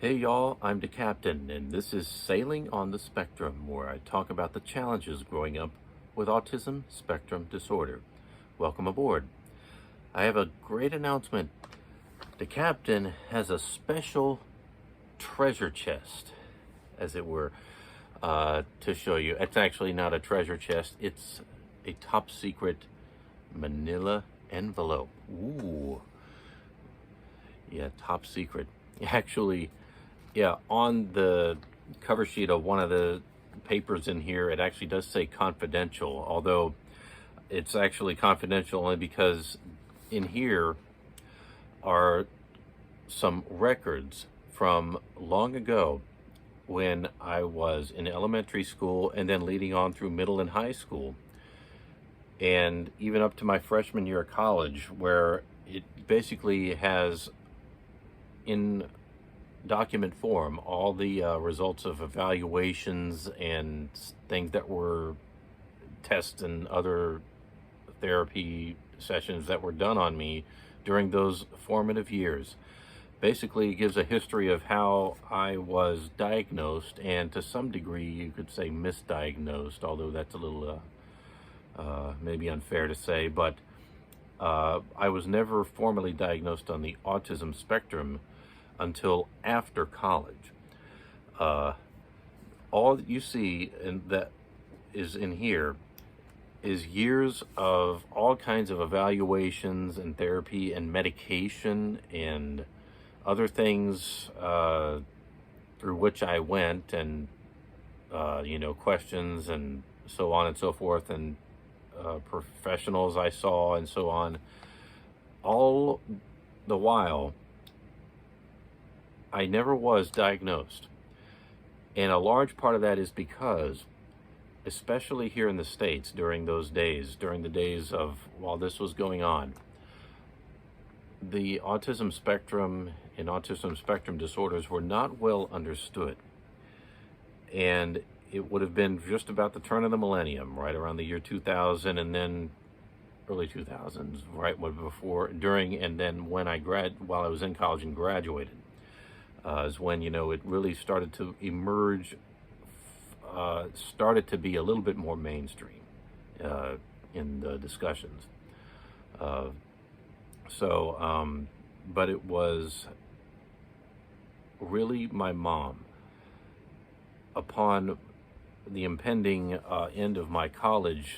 Hey y'all, I'm the captain, and this is Sailing on the Spectrum, where I talk about the challenges growing up with autism spectrum disorder. Welcome aboard. I have a great announcement. The captain has a special treasure chest, as it were, to show you. It's actually not a treasure chest, it's a top secret manila envelope. Ooh, yeah, top secret. Actually, yeah, on the cover sheet of one of the papers in here, it actually does say confidential, although it's actually confidential only because in here are some records from long ago when I was in elementary school and then leading on through middle and high school, and even up to my freshman year of college, where it basically has in document form all the results of evaluations and things that were tests and other therapy sessions that were done on me during those formative years. Basically, it gives a history of how I was diagnosed, and to some degree you could say misdiagnosed, although that's a little maybe unfair to say, but I was never formally diagnosed on the autism spectrum until after college. All that you see and that is in here is years of all kinds of evaluations and therapy and medication and other things through which I went, and questions and so on and so forth, and professionals I saw and so on. All the while, I never was diagnosed. And a large part of that is because, especially here in the States during those days, during the days of while this was going on, the autism spectrum and autism spectrum disorders were not well understood. And it would have been just about the turn of the millennium, right around the year 2000, and then early 2000s, right before, during, and then when while I was in college and graduated. Is when, it really started to emerge, started to be a little bit more mainstream in the discussions. But it was really my mom, upon the impending end of my college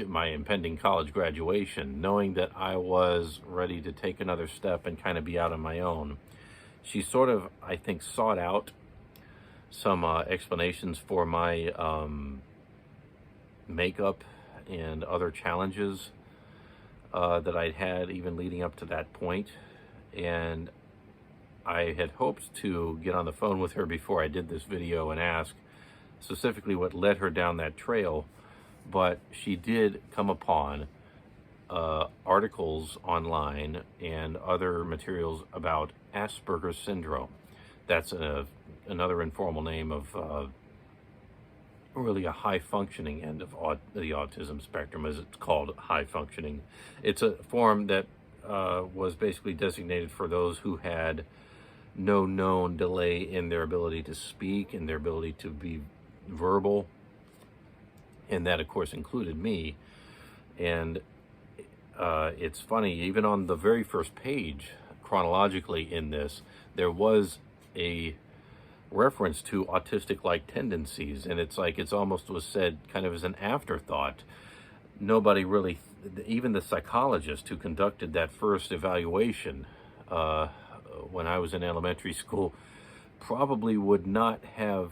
my impending college graduation, knowing that I was ready to take another step and kind of be out on my own. She sort of, I think, sought out some explanations for my makeup and other challenges that I'd had even leading up to that point. And I had hoped to get on the phone with her before I did this video and ask specifically what led her down that trail. But she did come upon articles online and other materials about Asperger's syndrome. That's another informal name of really a high-functioning end of the autism spectrum, as it's called, high-functioning. It's a form that was basically designated for those who had no known delay in their ability to speak and their ability to be verbal. And that, of course, included me. And it's funny, even on the very first page, chronologically in this, there was a reference to autistic-like tendencies. And it's almost was said kind of as an afterthought. Nobody really, even the psychologist who conducted that first evaluation when I was in elementary school, probably would not have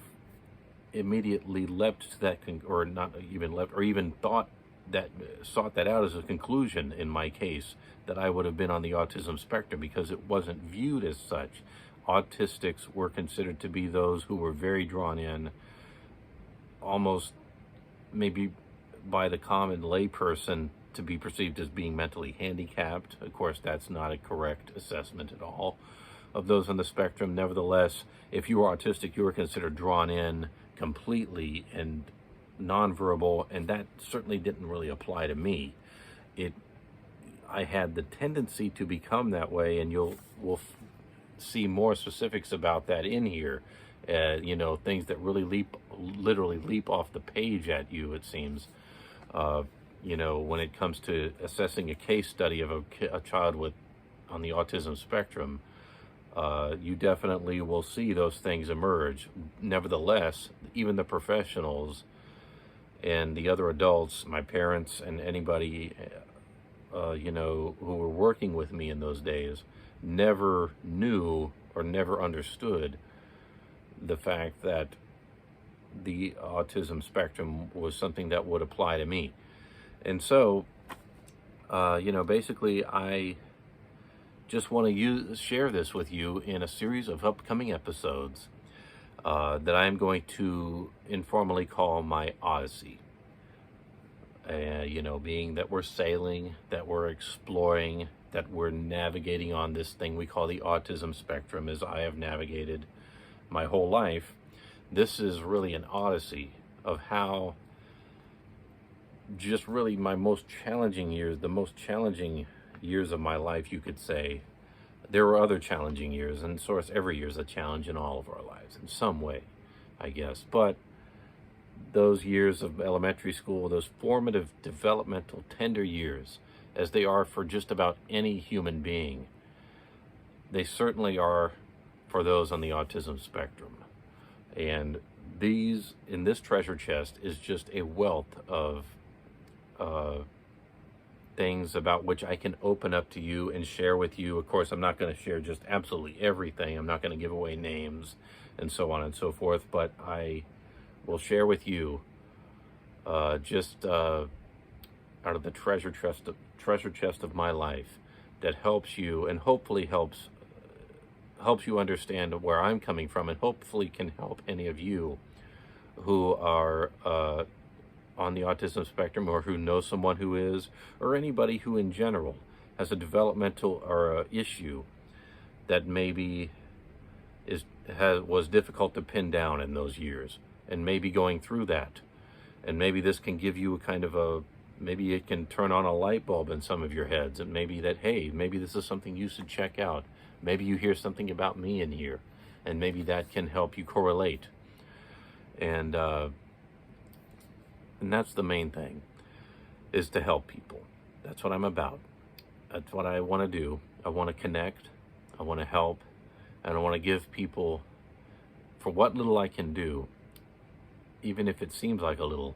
immediately leapt to that or not even leapt, or even sought that out as a conclusion in my case, that I would have been on the autism spectrum, because it wasn't viewed as such. Autistics were considered to be those who were very drawn in, almost maybe by the common layperson, to be perceived as being mentally handicapped. Of course, that's not a correct assessment at all of those on the spectrum. Nevertheless, if you were autistic, you were considered drawn in completely and nonverbal, and that certainly didn't really apply to me. I had the tendency to become that way, and see more specifics about that in here. Things that really literally leap off the page at you, it seems. When it comes to assessing a case study of a child on the autism spectrum, you definitely will see those things emerge. Nevertheless, even the professionals and the other adults, my parents and anybody, who were working with me in those days, never knew or never understood the fact that the autism spectrum was something that would apply to me. And so, basically, I just want to share this with you in a series of upcoming episodes that I'm going to informally call my Odyssey. Being that we're sailing, that we're exploring, that we're navigating on this thing we call the autism spectrum, as I have navigated my whole life. This is really an odyssey of how just really my most challenging years, the most challenging years of my life, you could say. There were other challenging years, and of course every year is a challenge in all of our lives in some way, I guess. But those years of elementary school, those formative, developmental, tender years, as they are for just about any human being, they certainly are for those on the autism spectrum. And in this treasure chest is just a wealth of things about which I can open up to you and share with you. Of course, I'm not going to share just absolutely everything. I'm not going to give away names and so on and so forth, but I will share with you just out of the treasure chest of my life that helps you, and hopefully helps you understand where I'm coming from, and hopefully can help any of you who are on the autism spectrum, or who know someone who is, or anybody who in general has a developmental or a issue that maybe was difficult to pin down in those years, and maybe going through that. And maybe this can give you a kind of maybe it can turn on a light bulb in some of your heads, and maybe that, hey, maybe this is something you should check out. Maybe you hear something about me in here, and maybe that can help you correlate. And that's the main thing, is to help people. That's what I'm about. That's what I want to do. I want to connect. I want to help. And I want to give people, for what little I can do, even if it seems like a little,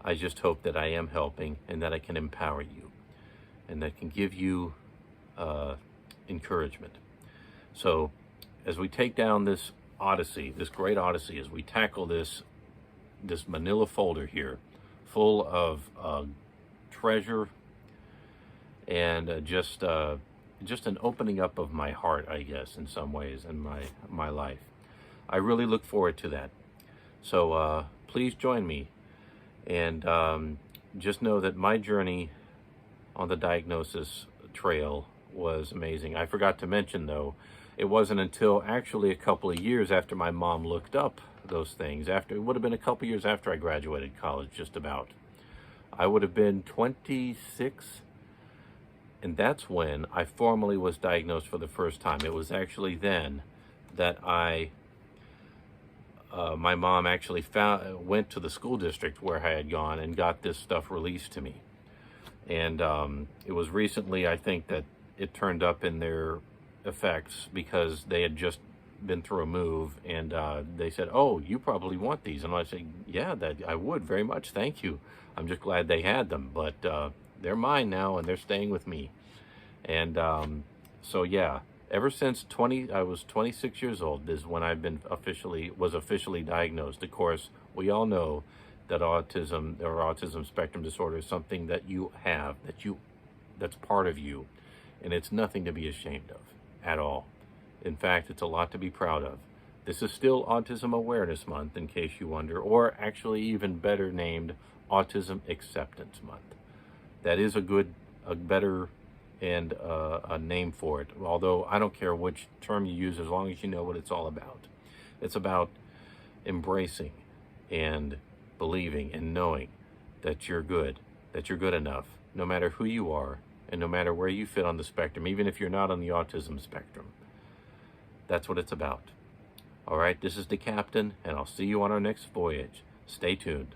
I just hope that I am helping, and that I can empower you, and that can give you encouragement. So as we take down this odyssey, this great odyssey, as we tackle this manila folder here, full of treasure and just an opening up of my heart, I guess, in some ways, in my life. I really look forward to that. So please join me, and just know that my journey on the diagnosis trail was amazing. I forgot to mention, though, it wasn't until actually a couple of years after my mom looked up those things, it would have been a couple years after I graduated college, just about. I would have been 26, and that's when I formally was diagnosed for the first time. It was actually then that my mom actually went to the school district where I had gone and got this stuff released to me. And it was recently, I think, that it turned up in their effects, because they had just been through a move, and they said, "Oh, you probably want these." And I said, "Yeah, that I would very much, thank you. I'm just glad they had them, but they're mine now, and they're staying with me." And so yeah, ever since I was 26 years old is when I've been officially diagnosed. Of course, we all know that autism or autism spectrum disorder is something that you have, that's part of you, and it's nothing to be ashamed of at all. In fact, it's a lot to be proud of. This is still Autism Awareness Month, in case you wonder, or actually even better named Autism Acceptance Month. That is a better and a name for it, although I don't care which term you use, as long as you know what it's all about. It's about embracing and believing and knowing that you're good enough, no matter who you are, and no matter where you fit on the spectrum, even if you're not on the autism spectrum. That's what it's about. All right, this is the captain, and I'll see you on our next voyage. Stay tuned.